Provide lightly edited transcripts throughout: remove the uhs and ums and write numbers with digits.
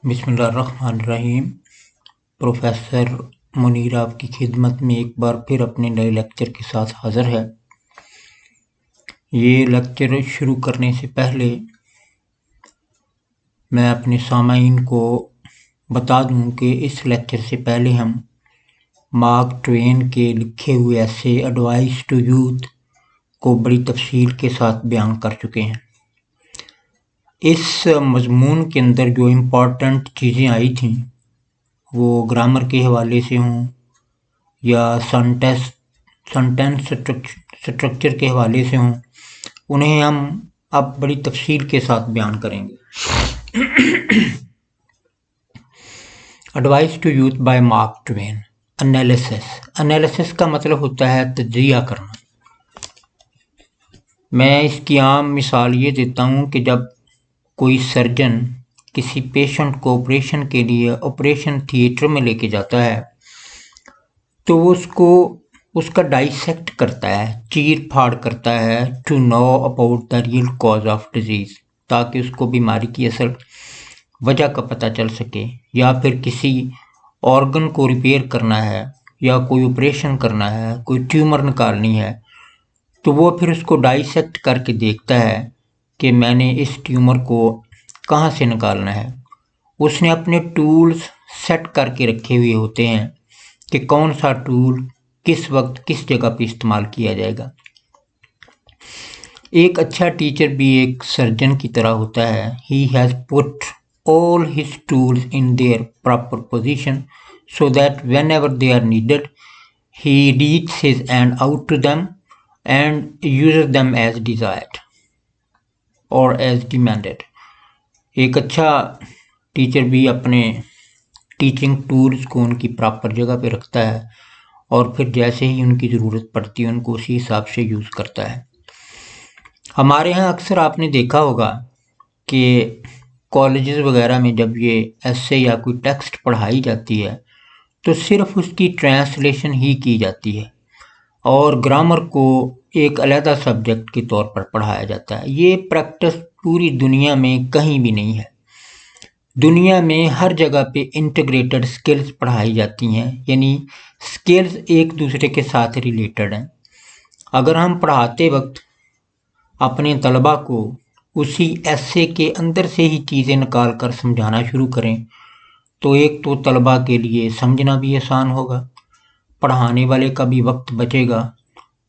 बिस्मिल्लाहिर्रहमानिर्रहीम। प्रोफेसर मुनीर आपकी खिदमत में एक बार फिर अपने नए लेक्चर के साथ हाज़िर है। ये लेक्चर शुरू करने से पहले मैं अपने सामाईन को बता दूं कि इस लेक्चर से पहले हम मार्क ट्वेन के लिखे हुए ऐसे एडवाइस टू यूथ को बड़ी तफसील के साथ बयान कर चुके हैं। इस मज़मून के अंदर जो इम्पोर्टेंट चीज़ें आई थीं वो ग्रामर के हवाले से हों या सेंटेंस स्ट्रक्चर के हवाले से हों, उन्हें हम अब बड़ी तफसील के साथ बयान करेंगे। Advice to youth by Mark Twain. Analysis का मतलब होता है तज्जिया करना। मैं इसकी आम मिसाल ये देता हूँ कि जब कोई सर्जन किसी पेशेंट को ऑपरेशन के लिए ऑपरेशन थिएटर में लेके जाता है तो वो उसका डाइसेक्ट करता है, चीर फाड़ करता है, to know about the real cause of disease, ताकि उसको बीमारी की असल वजह का पता चल सके। या फिर किसी ऑर्गन को रिपेयर करना है या कोई ऑपरेशन करना है, कोई ट्यूमर निकालनी है, तो वो फिर उसको डाइसेक्ट करके देखता है कि मैंने इस ट्यूमर को कहाँ से निकालना है। उसने अपने टूल्स सेट करके रखे हुए होते हैं कि कौन सा टूल किस वक्त किस जगह पे इस्तेमाल किया जाएगा। एक अच्छा टीचर भी एक सर्जन की तरह होता है। He has put all his tools in their proper position so that whenever they are needed, he reaches his hand out to them and uses them as desired or as demanded. एक अच्छा teacher भी अपने teaching tools को उनकी proper जगह पे रखता है और फिर जैसे ही उनकी ज़रूरत पड़ती है उनको उसी हिसाब से यूज़ करता है। हमारे यहाँ अक्सर आपने देखा होगा कि कॉलेजेस वगैरह में जब ये ऐसे या कोई टेक्स्ट पढ़ाई जाती है तो सिर्फ उसकी ट्रांसलेशन ही की जाती है और ग्रामर को एक अलहदा सब्जेक्ट के तौर पर पढ़ाया जाता है। ये प्रैक्टिस पूरी दुनिया में कहीं भी नहीं है। दुनिया में हर जगह पे इंटीग्रेटेड स्किल्स पढ़ाई जाती हैं, यानी स्किल्स एक दूसरे के साथ रिलेटेड हैं। अगर हम पढ़ाते वक्त अपने तलबा को उसी ऐसे के अंदर से ही चीज़ें निकाल कर समझाना शुरू करें तो एक तो तलबा के लिए समझना भी आसान होगा, पढ़ाने वाले का भी वक्त बचेगा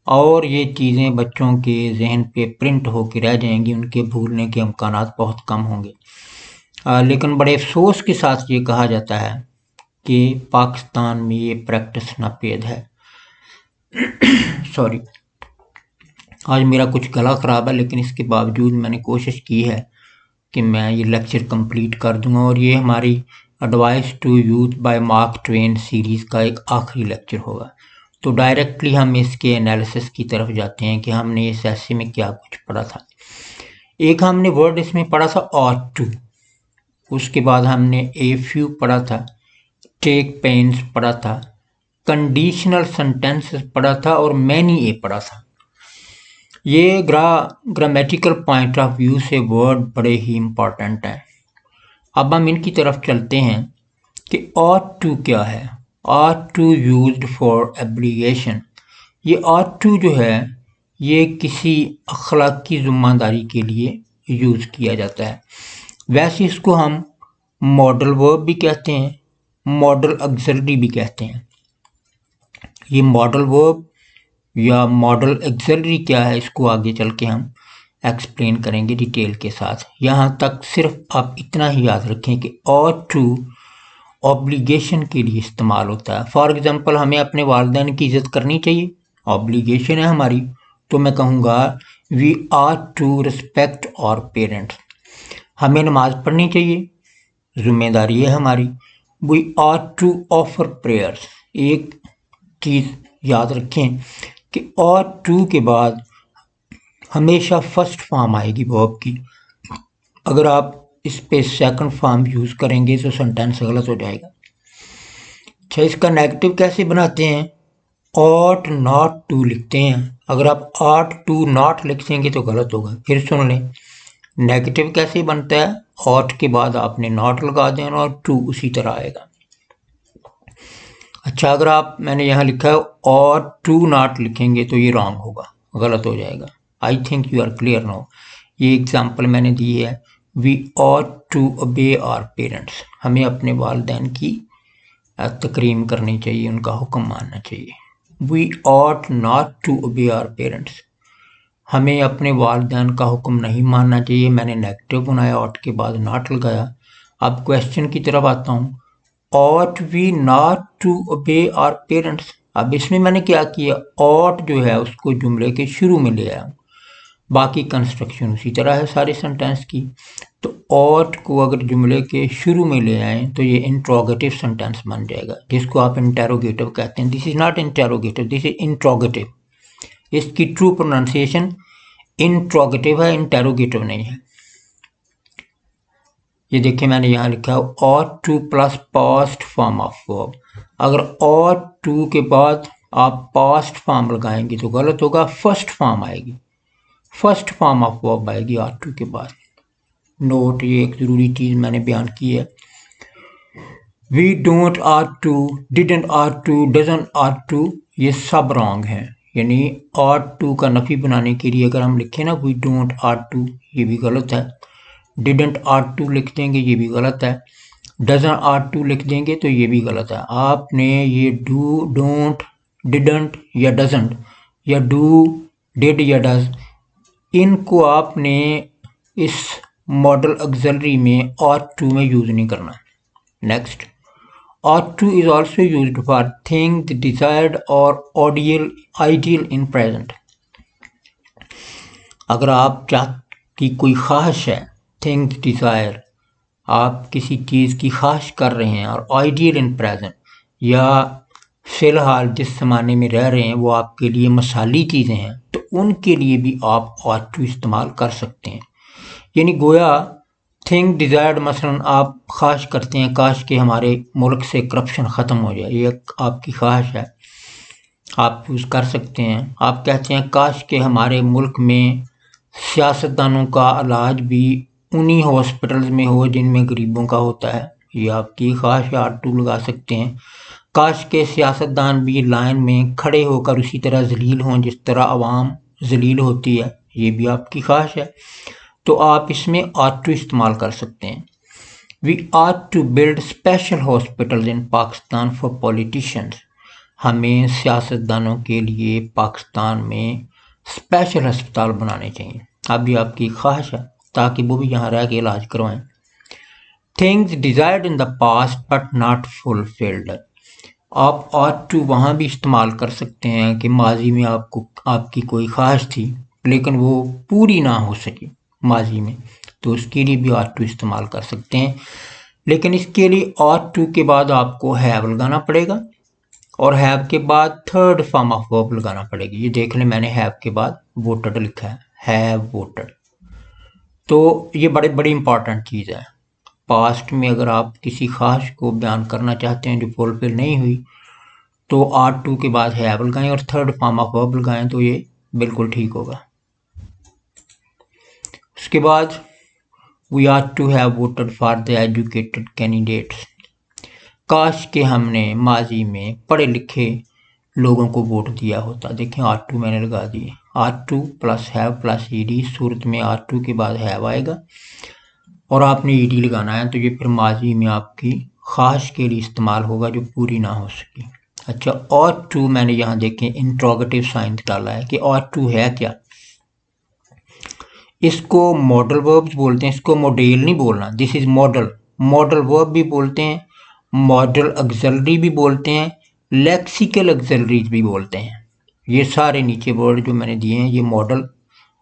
और ये चीज़ें बच्चों के जहन पे प्रिंट होकर रह जाएंगी, उनके भूलने के इम्कानात बहुत कम होंगे। लेकिन बड़े अफसोस के साथ ये कहा जाता है कि पाकिस्तान में ये प्रैक्टिस नापेद है। सॉरी, आज मेरा कुछ गला ख़राब है, लेकिन इसके बावजूद मैंने कोशिश की है कि मैं ये लेक्चर कंप्लीट कर दूंगा और ये हमारी advice to youth by Mark Twain series का एक आखिरी लेक्चर होगा। तो डायरेक्टली हम इसके एनालिसिस की तरफ जाते हैं कि हमने इस ऐसे में क्या कुछ पढ़ा था। एक हमने वर्ड इसमें पढ़ा था ऑट टू, उसके बाद हमने ए फ्यू पढ़ा था, टेक पेन्स पढ़ा था, कंडीशनल सेंटेंसेस पढ़ा था और मैनी ए पढ़ा था। ये ग्रामेटिकल पॉइंट ऑफ व्यू से वर्ड बड़े ही इम्पॉर्टेंट हैं। अब हम इनकी तरफ चलते हैं कि ought to क्या है। ought to used for abbreviation. ये ought to जो है ये किसी अखलाकी ज़िम्मेदारी के लिए यूज़ किया जाता है। वैसे इसको हम मॉडल वर्ब भी कहते हैं, मॉडल ऑक्सिलरी भी कहते हैं। ये मॉडल वर्ब या मॉडल ऑक्सिलरी क्या है इसको आगे चल के हम एक्सप्लेन करेंगे डिटेल के साथ। यहाँ तक सिर्फ आप इतना ही याद रखें कि ought to ऑब्लिगेशन के लिए इस्तेमाल होता है। फॉर एग्ज़ाम्पल हमें अपने वालिदैन की इज़्ज़त करनी चाहिए, ऑब्लिगेशन है हमारी, तो मैं कहूँगा we ought to respect our parents. हमें नमाज़ पढ़नी चाहिए, ज़िम्मेदारी है हमारी, we ought to offer prayers. एक चीज़ याद रखें कि ought to के बाद हमेशा फर्स्ट फॉर्म आएगी वर्ब की। अगर आप इस पे सेकंड फॉर्म यूज़ करेंगे तो सेंटेंस गलत हो जाएगा। अच्छा, इसका नेगेटिव कैसे बनाते हैं? ought not to लिखते हैं। अगर आप ought to not लिखेंगे तो गलत होगा। फिर सुन लें, नेगेटिव कैसे बनता है? ought के बाद आपने not लगा देना और to उसी तरह आएगा। अच्छा, अगर आप मैंने यहाँ लिखा है ought to not लिखेंगे तो ये रॉन्ग होगा, गलत हो जाएगा। I think you are clear now. ये एग्जाम्पल मैंने दी है, we ought to obey our parents, हमें अपने वालिदैन की तकरीम करनी चाहिए, उनका हुक्म मानना चाहिए। We ought not to obey our parents, हमें अपने वालिदैन का हुक्म नहीं मानना चाहिए। मैंने नेगेटिव बनाया, ought के बाद not लगाया। अब क्वेश्चन की तरफ आता हूँ, ought we not to obey our parents। अब इसमें मैंने क्या किया, ought जो है उसको जुमले के शुरू में ले आया, बाकी कंस्ट्रक्शन उसी तरह है सारे सेंटेंस की। तो ought को अगर जुमले के शुरू में ले आए तो ये इंट्रोगेटिव सेंटेंस बन जाएगा, जिसको आप इंटेरोगेटिव कहते हैं। This is not interrogative, this is interrogative. इसकी ट्रू प्रोनाउंसिएशन इंट्रोगेटिव है, इंटेरोगेटिव नहीं है। ये देखिए मैंने यहाँ लिखा है ought to plus past form of verb. अगर ought to के बाद आप पास्ट फॉर्म लगाएंगे तो गलत होगा, फर्स्ट फॉर्म आएगी, फर्स्ट फॉर्म ऑफ वर्ब आएगी ought to के बाद। नोट, ये एक ज़रूरी चीज़ मैंने बयान की है। we don't ought to, didn't ought to, doesn't ought to, ये सब रॉन्ग हैं। यानी ought to का नफी बनाने के लिए अगर हम लिखें ना we don't ought to, ये भी गलत है। डिडेंट ought to लिख देंगे, ये भी गलत है। डजंट ought to लिख देंगे तो ये भी गलत है। आपने ये डू, डोंट, डिडेंट या डजंट या डू, डिड या डज, इनको आपने इस मॉडल ऑक्सिलरी में ought to में यूज़ नहीं करना। Next, ought to is also used for things desired or ideal in present। अगर आप की कोई ख्वाहिश है, थिंग्स डिज़ायर, आप किसी चीज़ की ख्वाहिश कर रहे हैं, और आइडियल इन प्रेजेंट, या फ़िलहाल जिस ज़माने में रह रहे हैं वो आपके लिए मसाली चीज़ें हैं, तो उनके लिए भी आप ought to इस्तेमाल कर सकते हैं। यानी गोया थिंग डिज़ायर्ड, मसलन आप ख्वाहिश करते हैं काश के हमारे मुल्क से करप्शन ख़त्म हो जाए, ये आपकी ख्वाहिश है, आप यूज़ कर सकते हैं। आप कहते हैं काश के हमारे मुल्क में सियासतदानों का इलाज भी उन्हीं हॉस्पिटल्स में हो जिनमें गरीबों का होता है, ये आपकी ख्वाहिश है, ought to लगा सकते हैं। काश के सियासतदान भी लाइन में खड़े होकर उसी तरह जलील हों जिस तरह आवाम जलील होती है, ये भी आपकी ख्वाहिश है, तो आप इसमें ought to इस्तेमाल कर सकते हैं। We ought to build special hospitals in Pakistan for politicians। हमें सियासतदानों के लिए पाकिस्तान में स्पेशल अस्पताल बनाने चाहिए, अभी आपकी ख्वाहिश है, ताकि वो भी यहाँ रह के इलाज करवाएं। Things desired in the past but not fulfilled, आप ought to वहाँ भी इस्तेमाल कर सकते हैं कि माजी में आपकी कोई ख्वाहिश थी लेकिन वो पूरी ना हो सकी माजी में, तो उसके लिए भी ought to इस्तेमाल कर सकते हैं। लेकिन इसके लिए ought to के बाद आपको have लगाना पड़ेगा, और have के बाद थर्ड फॉर्म ऑफ वर्ब लगाना पड़ेगी। ये देख लें, मैंने have के बाद voted लिखा है, have voted। तो ये बड़ी इंपॉर्टेंट चीज़ है। पास्ट में अगर आप किसी ख्वाहिश को बयान करना चाहते हैं जो फुलफिल नहीं हुई, तो ought to के बाद have लगाएं और थर्ड फॉर्म ऑफ वर्ब लगाएं, तो ये बिल्कुल ठीक होगा। उसके बाद we ought to have voted for the educated candidates, काश के हमने माजी में पढ़े लिखे लोगों को वोट दिया होता। देखें ought to मैंने लगा दिए, ought to plus have plus ed, सूरत में ought to के बाद have आएगा और आपने ed लगाना है, तो ये फिर माजी में आपकी ख्वाहिश के लिए इस्तेमाल होगा जो पूरी ना हो सकी। अच्छा, ought to मैंने यहाँ देखें इंट्रोगेटिव साइन डाला है कि ought to है क्या, इसको मॉडल वर्ब्स बोलते हैं, इसको मॉडेल नहीं बोलना, this is model. Modal verb भी बोलते हैं, मॉडल ऑक्सिलरी भी बोलते हैं, लेक्सिकल ऑक्सिलरीज भी बोलते हैं। ये सारे नीचे वर्ड जो मैंने दिए हैं ये मॉडल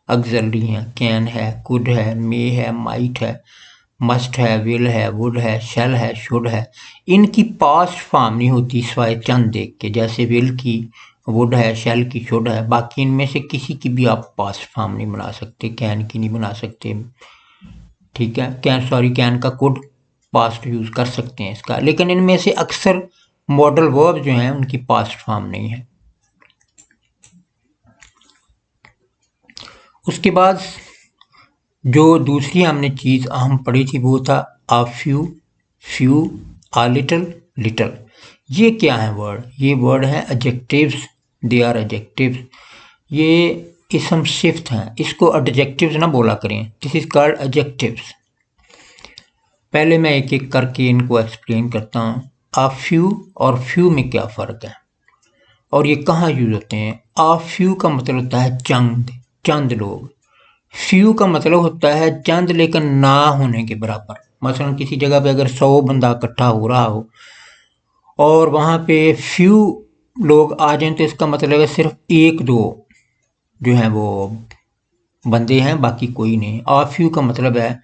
ऑक्सिलरी हैं। कैन है, कुड है, मे है, माइट है, मस्ट है, विल है, वुड है, शैल है, शुड है। इनकी पास्ट फॉर्म नहीं होती सिवाय चंद देख के, जैसे विल की वुड है, शैल की शुड है। बाकी इनमें से किसी की भी आप पास्ट फॉर्म नहीं बना सकते, कैन की नहीं बना सकते, ठीक है। कैन का कुड पास्ट यूज कर सकते हैं इसका, लेकिन इनमें से अक्सर मॉडल वर्ब जो हैं उनकी पास्ट फॉर्म नहीं है। उसके बाद जो दूसरी हमने चीज़ अहम पढ़ी थी वो था आ few, few, a little, little. ये क्या है वर्ड? ये वर्ड है एडजेक्टिव्स, दे आर एडजेक्टिव्स। ये इसम शिफ्ट हैं, इसको एडजेक्टिव्स ना बोला करें, दिस इज कॉल्ड एडजेक्टिव्स। पहले मैं एक एक करके इनको एक्सप्लेन करता हूँ। आ फ्यू और फ्यू में क्या फ़र्क है और ये कहाँ यूज होते हैं? आ फ्यू का मतलब होता है चंद, चंद लोग। फ्यू का मतलब होता है चंद लेकिन ना होने के बराबर। मसलन किसी जगह पे अगर 100 बंदा इकट्ठा हो रहा हो और वहाँ पे फ्यू लोग आ जाएं तो इसका मतलब है सिर्फ एक दो जो हैं वो बंदे हैं, बाकी कोई नहीं। आ फ्यू का मतलब है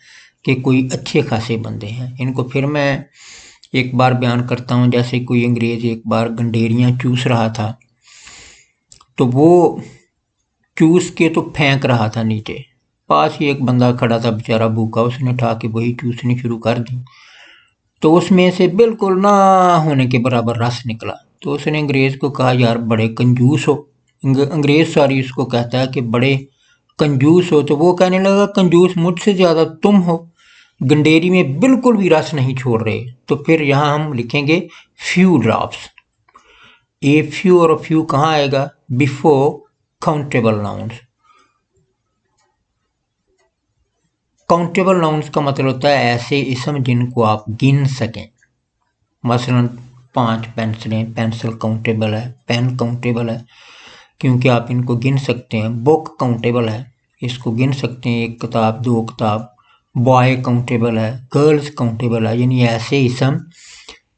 कि कोई अच्छे खासे बंदे हैं। इनको फिर मैं एक बार बयान करता हूँ। जैसे कोई अंग्रेज एक बार गंडेरियाँ चूस रहा था तो वो चूस के तो फेंक रहा था नीचे। पास ही एक बंदा खड़ा था बेचारा भूखा, उसने उठा के वही चूसनी शुरू कर दी तो उसमें से बिल्कुल ना होने के बराबर रस निकला। तो उसने अंग्रेज को कहा यार बड़े कंजूस हो। अंग्रेज सॉरी उसको कहता है कि बड़े कंजूस हो। तो वो कहने लगा कंजूस मुझसे ज़्यादा तुम हो, गंडेरी में बिल्कुल भी रस नहीं छोड़ रहे। तो फिर यहाँ हम लिखेंगे फ्यू ड्रॉप्स। ए फ्यू और फ्यू कहाँ आएगा? Before countable nouns. Countable nouns का मतलब होता है ऐसे इसम जिनको आप गिन सकें। मसलन 5 पेंसिलें, पेंसिल काउंटेबल है, पेन काउंटेबल है क्योंकि आप इनको गिन सकते हैं। बुक काउंटेबल है, इसको गिन सकते हैं, 1 किताब 2 किताब। बॉय काउंटेबल है, गर्ल्स काउंटेबल है। यानी ऐसे इसम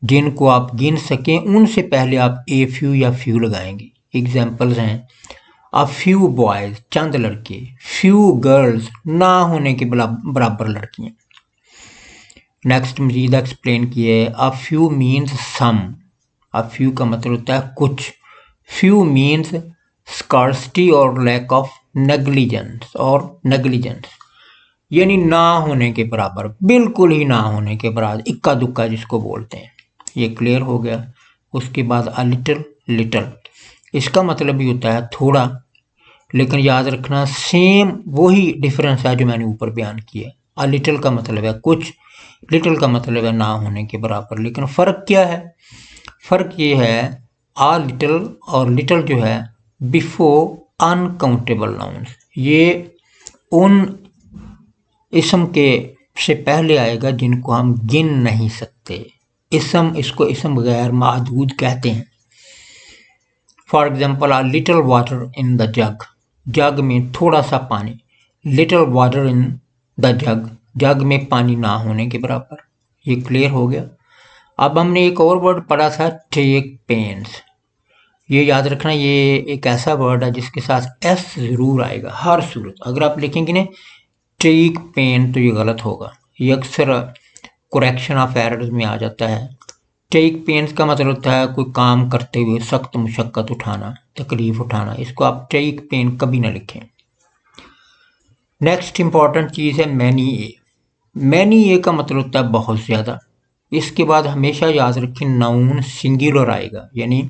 जिनको आप गिन सकें उनसे पहले आप ए फ्यू या फ्यू लगाएंगे। एग्जाम्पल्स हैं अ फ्यू बॉयज चंद लड़के, फ्यू गर्ल्स ना होने के बराबर लड़कियां। नेक्स्ट मजीद एक्सप्लेन किए a few means some. A few का मतलब होता है कुछ। फ्यू मीन्स स्कार्सिटी और लैक ऑफ नेग्लिजेंस और नेग्लिजेंस, यानी ना होने के बराबर, बिल्कुल ही ना होने के बराबर, इक्का दुक्का जिसको बोलते हैं। ये क्लियर हो गया। उसके बाद अ लिटिल, लिटिल इसका मतलब भी होता है थोड़ा, लेकिन याद रखना सेम वही डिफरेंस है जो मैंने ऊपर बयान किया। अ लिटिल का मतलब है कुछ, लिटिल का मतलब है ना होने के बराबर। लेकिन फ़र्क क्या है? फ़र्क ये है आ लिटिल और लिटिल जो है बिफोर अनकाउंटेबल नाउन्स, ये उन इसम के से पहले आएगा जिनको हम गिन नहीं सकते। इसम, इसको इसम गैर महदूद कहते हैं। For example a little water in the jug, jug में थोड़ा सा पानी। Little water in the jug, jug में पानी ना होने के बराबर। ये क्लियर हो गया। अब हमने एक और वर्ड पढ़ा था टेक पेन्स। ये याद रखना ये एक ऐसा वर्ड है जिसके साथ एस ज़रूर आएगा हर सूरत। अगर आप लिखेंगे ना टेक पेन तो ये गलत होगा। ये अक्सर करेक्शन ऑफ एरर्स में आ जाता है। टेक पेन्स का मतलब होता है कोई काम करते हुए सख्त मुशक्क़त उठाना, तकलीफ उठाना। इसको आप टेक पेन कभी ना लिखें। नेक्स्ट इंपॉर्टेंट चीज़ है मैनी ए। मैनी ए का मतलब होता है बहुत ज़्यादा। इसके बाद हमेशा याद रखें नाउन सिंगुलर आएगा, यानी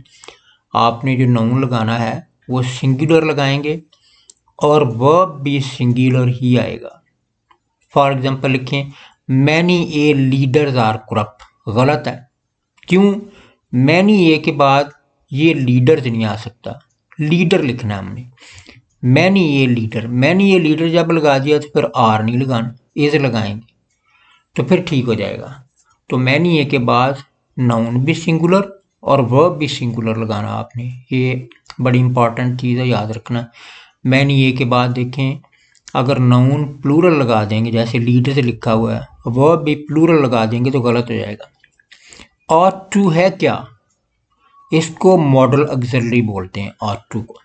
आपने जो नाउन लगाना है वो सिंगुलर लगाएंगे और वर्ब भी सिंगुलर ही आएगा। फॉर एग्जाम्पल लिखें many a leaders are corrupt, गलत है। क्यों? मैनी ए के बाद ये लीडर्स नहीं आ सकता, लीडर लिखना है हमने। Many a leader, many a leader जब लगा दिया तो फिर आर नहीं लगाना, इज लगाएंगे तो फिर ठीक हो जाएगा। तो मैनी ए के बाद नाउन भी सिंगुलर और वर्ब भी सिंगुलर लगाना आपने। ये बड़ी इंपॉर्टेंट चीज़ है, याद रखना। मैनी ए के बाद देखें अगर नाउन प्लूरल लगा देंगे जैसे लीडर से लिखा हुआ है, वर्ब भी प्लूरल लगा देंगे तो गलत हो जाएगा। और टू है क्या? इसको मॉडल ऑक्सिलरी बोलते हैं और टू को।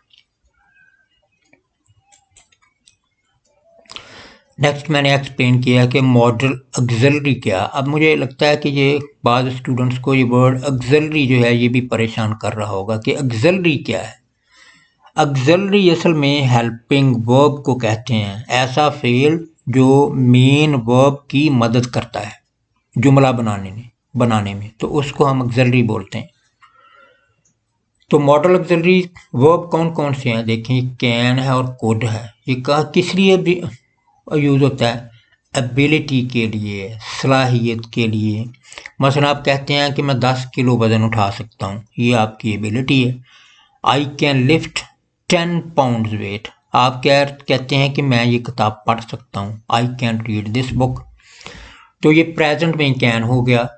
नेक्स्ट मैंने एक्सप्लेन किया कि मॉडल ऑक्सिलरी क्या। अब मुझे लगता है कि ये बाद स्टूडेंट्स को ये वर्ड ऑक्सिलरी जो है ये भी परेशान कर रहा होगा कि ऑक्सिलरी क्या है। ऑक्सिलरी असल में हेल्पिंग वर्ब को कहते हैं, ऐसा फेल जो मेन वर्ब की मदद करता है जुमला बनाने में, तो उसको हम ऑक्सिलरी बोलते हैं। तो मॉडल ऑक्सिलरी वर्ब कौन कौन से हैं? देखें कैन है और कुड है। ये कहा किस लिए भी यूज़ होता है एबिलिटी के लिए, सलाहियत के लिए। मसलन आप कहते हैं कि मैं 10 किलो वज़न उठा सकता हूँ, ये आपकी एबिलिटी है। I can lift 10 pounds weight, आप कहते हैं कि मैं ये किताब पढ़ सकता हूँ, I can read this book. तो ये प्रेजेंट में कैन हो गया।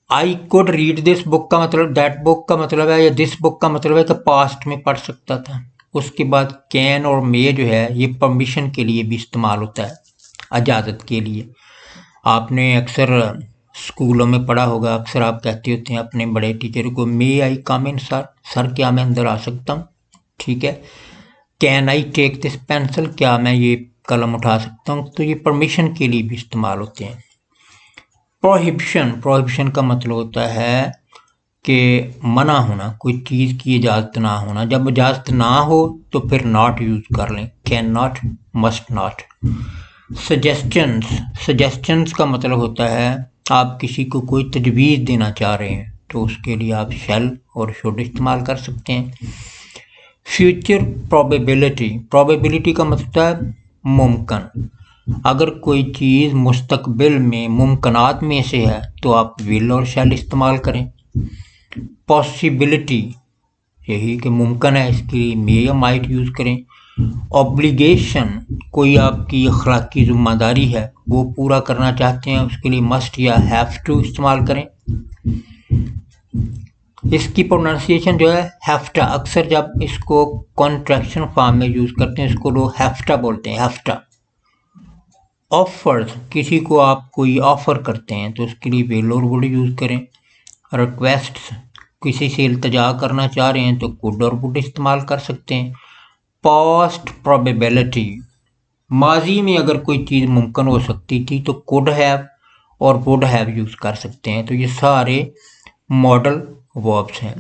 I could read this book का मतलब, दैट बुक का मतलब है, या दिस बुक का मतलब है कि पास्ट में पढ़ सकता था। उसके बाद कैन और मे जो है ये परमिशन के लिए भी इस्तेमाल होता है, इजाज़त के लिए। आपने अक्सर स्कूलों में पढ़ा होगा, अक्सर आप कहते होते हैं अपने बड़े टीचर को, मे आई कम इन सर, सर क्या मैं अंदर आ सकता हूँ, ठीक है। Can I take this pencil, क्या मैं ये कलम उठा सकता हूँ। तो ये परमिशन के लिए भी इस्तेमाल होते हैं। प्रोहिबिशन, प्रोहिबिशन का मतलब होता है कि मना होना, कोई चीज़ की इजाज़त ना होना। जब इजाज़त ना हो तो फिर नॉट यूज़ कर लें, कैन नॉट, मस्ट नॉट। सजेस्शंस, सजेस्शंस का मतलब होता है आप किसी को कोई तजवीज़ देना चाह रहे हैं तो उसके लिए आप शैल और शुड इस्तेमाल कर सकते हैं। फ्यूचर प्रोबेबिलिटी, प्रोबेबिलिटी का मतलब है मुमकिन। अगर कोई चीज़ मुस्तकबिल में मुमकिनात में से है तो आप विल और शैल इस्तेमाल करें। पॉसिबिलिटी, यही कि मुमकिन है, इसके लिए मे या माइट यूज़ करें। ऑब्लिगेशन, कोई आपकी अखलाकी जिम्मेदारी है वो पूरा करना चाहते हैं, उसके लिए मस्ट या हैव टू इस्तेमाल करें। इसकी प्रोनाउंसिएशन जो है हैफ्टा, अक्सर जब इसको कॉन्ट्रैक्शन फॉर्म में यूज़ करते हैं इसको लोग हैफ्टा बोलते हैं, हैफ्टा। ऑफर्स, किसी को आप कोई ऑफ़र करते हैं तो उसके लिए विल और वुड यूज़ करें। रिक्वेस्ट्स, किसी से इल्तिजा करना चाह रहे हैं तो कुड और वुड इस्तेमाल कर सकते हैं। पास्ट प्रोबेबिलिटी, माजी में अगर कोई चीज़ मुमकिन हो सकती थी तो कुड हैव और वुड हैव यूज़ कर सकते हैं। तो ये सारे मॉडल वर्ब्स हैं।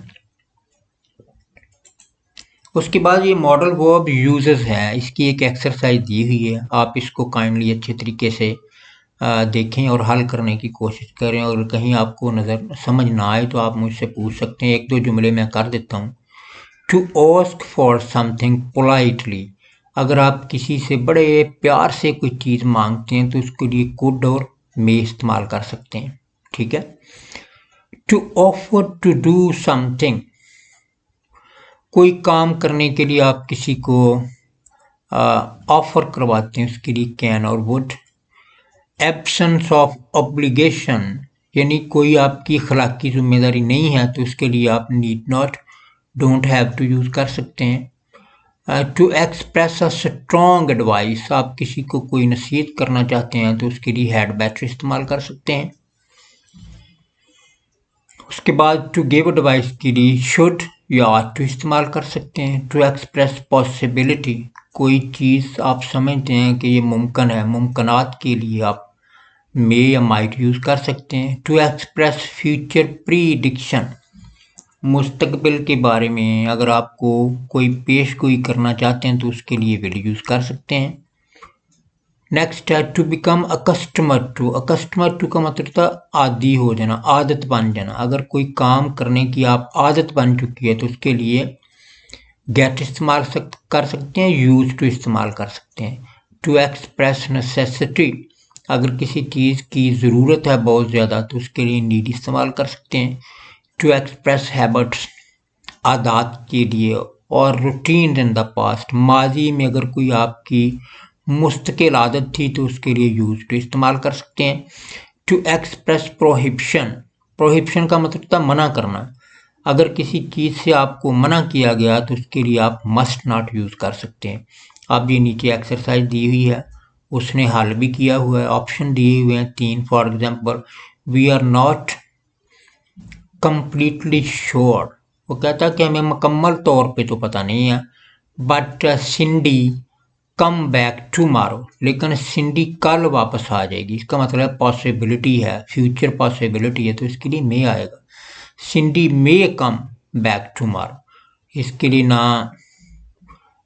उसके बाद ये मॉडल वर्ब यूजेस हैं, इसकी एक एक्सरसाइज दी हुई है, आप इसको काइंडली अच्छे तरीके से देखें और हल करने की कोशिश करें। और कहीं आपको नज़र समझ ना आए तो आप मुझसे पूछ सकते हैं, एक दो जुमले मैं कर देता हूँ। To ask for something politely, अगर आप किसी से बड़े प्यार से कोई चीज़ मांगते हैं तो उसके लिए कुड और मे इस्तेमाल कर सकते हैं, ठीक है। To offer to do something, कोई काम करने के लिए आप किसी को ऑफर करवाते हैं, उसके लिए कैन और वुड। एब्सेंस ऑफ ऑब्लिगेशन, यानी कोई आपकी अखलाकी जिम्मेदारी नहीं है तो उसके लिए आप need not, don't have to use कर सकते हैं। To express a strong advice, आप किसी को कोई नसीहत करना चाहते हैं तो उसके लिए हैड बेटर इस्तेमाल कर सकते हैं। उसके बाद टू गिव एडवाइस के लिए शुड या ought टू इस्तेमाल कर सकते हैं। टू एक्सप्रेस पॉसिबिलिटी, कोई चीज़ आप समझते हैं कि ये मुमकिन है, मुमकिनात के लिए आप मे या माइट यूज़ कर सकते हैं। टू एक्सप्रेस फ्यूचर प्रीडिक्शन, मुस्तकबिल के बारे में अगर आपको कोई पेश गोई करना चाहते हैं तो उसके लिए विल यूज़ कर सकते हैं। नेक्स्ट है टू बिकम अकस्टमर टू, अकस्टमर टू का मतलब था आदी हो जाना, आदत बन जाना। अगर कोई काम करने की आप आदत बन चुकी है तो उसके लिए गेट इस्तेमाल कर सकते हैं, यूज टू इस्तेमाल कर सकते हैं। टू एक्सप्रेस नेसेसिटी, अगर किसी चीज़ की ज़रूरत है बहुत ज़्यादा तो उसके लिए नीड इस्तेमाल कर सकते हैं। टू एक्सप्रेस हैबिट्स, आदत के लिए। और रूटीन इन द पास्ट, माजी में अगर कोई आपकी मुस्तकिल आदत थी तो उसके लिए यूज टू इस्तेमाल कर सकते हैं। टू एक्सप्रेस प्रोहिबिशन, प्रोहिबिशन का मतलब था मना करना। अगर किसी चीज़ से आपको मना किया गया तो उसके लिए आप मस्ट नॉट यूज़ कर सकते हैं। अब ये नीचे एक्सरसाइज दी हुई है, उसने हल भी किया हुआ है, ऑप्शन दिए हुए हैं 3। For example, we are not completely sure, वो कहता है कि हमें मुकम्मल तौर पे तो पता नहीं है। But Cindy come back tomorrow, लेकिन सिंडी कल वापस आ जाएगी, इसका मतलब पॉसिबिलिटी है, फ्यूचर पॉसिबिलिटी है तो इसके लिए मे आएगा। सिंडी मे कम बैक टुमारो, इसके लिए ना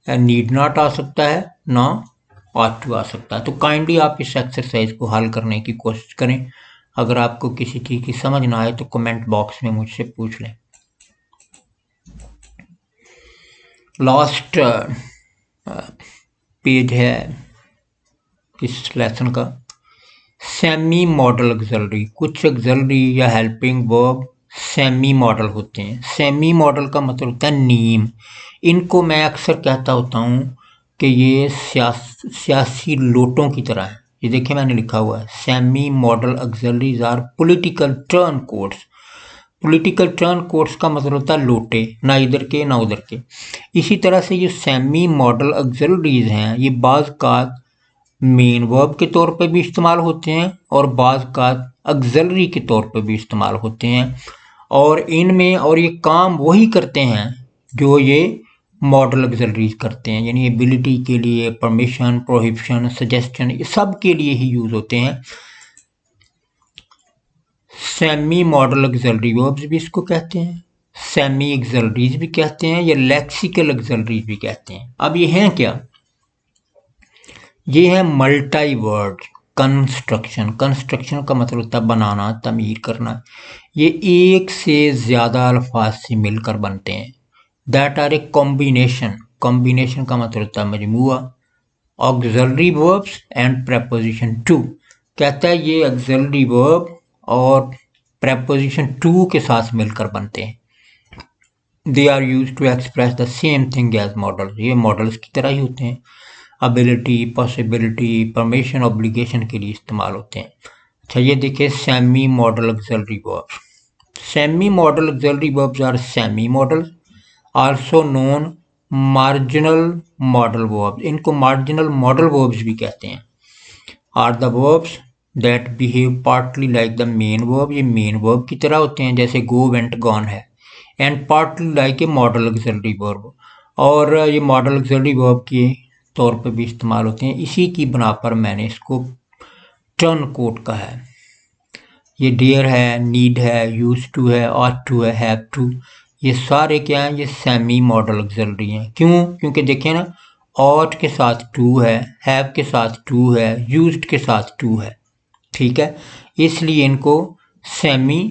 नीड नॉट आ सकता है ना ought टू आ सकता है। तो काइंडली आप इस एक्सरसाइज को हल करने की कोशिश करें। अगर आपको किसी चीज़ की समझ ना आए तो कमेंट बॉक्स में मुझसे पूछ लें। लास्ट पेज है इस लेसन का। सेमी मॉडल ऑक्सिलरी, कुछ ऑक्सिलरी या हेल्पिंग वर्ब सेमी मॉडल होते हैं। सेमी मॉडल का मतलब होता है नीम। इनको मैं अक्सर कहता होता हूँ कि ये सियासी लोटों की तरह है। ये देखिए मैंने लिखा हुआ है, semi modal auxiliaries are political turn codes. Political turn codes का मतलब होता है लोटे, ना इधर के ना उधर के। इसी तरह से ये सेमी मॉडल ऑक्सिलरीज हैं, ये बाज़ का मेन वर्ब के तौर पे भी इस्तेमाल होते हैं और बाज़ का ऑक्सिलरी के तौर पे भी इस्तेमाल होते हैं। और इनमें और ये काम वही करते हैं जो ये मॉडल ऑक्सिलरीज करते हैं, यानी एबिलिटी के लिए, परमिशन, प्रोहिबिशन, सजेशन, ये सब के लिए ही यूज होते हैं। सेमी मॉडल ऑक्सिलरी वर्ब्स भी इसको कहते हैं, सेमी ऑक्सिलरीज भी कहते हैं, या लेक्सिकल ऑक्सिलरीज भी कहते हैं। अब ये हैं क्या? ये है मल्टी वर्ड कंस्ट्रक्शन। कंस्ट्रक्शन का मतलब होता है बनाना, तमीर करना। ये एक से ज़्यादा अल्फाज से मिलकर बनते हैं। That are a combination. Combination का मतलब होता है मजमुआ। Auxiliary verbs and preposition to, कहता है ये ऑक्सिलरी वर्ब और प्रेपोजिशन टू के साथ मिलकर बनते हैं। They are used to express the same thing as modal. ये मॉडल्स की तरह ही होते हैं। एबिलिटी, पॉसिबिलिटी, परमिशन, ऑब्लिगेशन के लिए इस्तेमाल होते हैं। अच्छा ये देखिए semi modal auxiliary verbs. Semi modal auxiliary verbs are semi modal, also known marginal modal verbs. इनको मार्जिनल मॉडल वर्ब्स भी कहते हैं। Are the verbs that behave partly like the main verb. ये मेन वर्ब की तरह होते हैं, जैसे गो, वेंट, गॉन है। And partly like a modal auxiliary verb, और ये मॉडल ऑक्सिलरी वर्ब के तौर पे भी इस्तेमाल होते हैं। इसी की बना पर मैंने इसको टर्न कोड कहा है। ये डेयर है, नीड है, यूज टू है, ऑट टू है, हैव टू, ये सारे क्या हैं? ये सेमी मॉडल ऑक्सिलरी हैं। क्यों? क्योंकि देखिए ना, ऑट के साथ टू है, हैव के साथ टू है, यूज्ड के साथ टू है। ठीक है, इसलिए इनको सेमी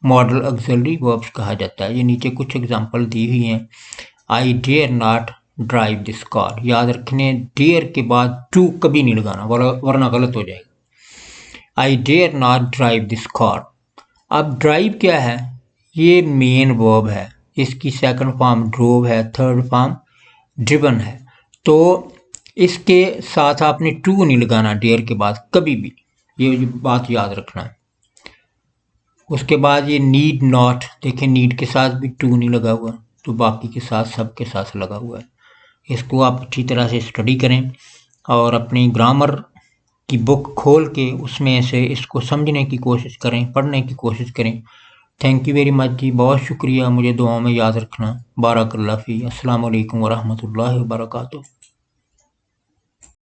मॉडल ऑक्सिलरी वर्ब्स कहा जाता है। ये नीचे कुछ एग्जांपल दी हुई हैं। I dare not drive this car. याद रखने, डेयर के बाद टू कभी नहीं लगाना, वरना गलत हो जाएगा। I dare not drive this car. अब ड्राइव क्या है? ये मेन वर्ब है, इसकी सेकंड फॉर्म ड्रोव है, थर्ड फॉर्म ड्रिवन है। तो इसके साथ आपने टू नहीं लगाना डेयर के बाद कभी भी, ये बात याद रखना है। उसके बाद ये नीड नॉट, देखिए नीड के साथ भी टू नहीं लगा हुआ, तो बाकी के साथ सब के साथ लगा हुआ है। इसको आप अच्छी तरह से स्टडी करें और अपनी ग्रामर की बुक खोल के उसमें से इसको समझने की कोशिश करें, पढ़ने की कोशिश करें। थैंक यू वेरी मच जी, बहुत शुक्रिया। मुझे दुआओं में याद रखना। बारकल्लाह फी। अस्सलाम वालेकुम व रहमतुल्लाहि व बरकातुहू।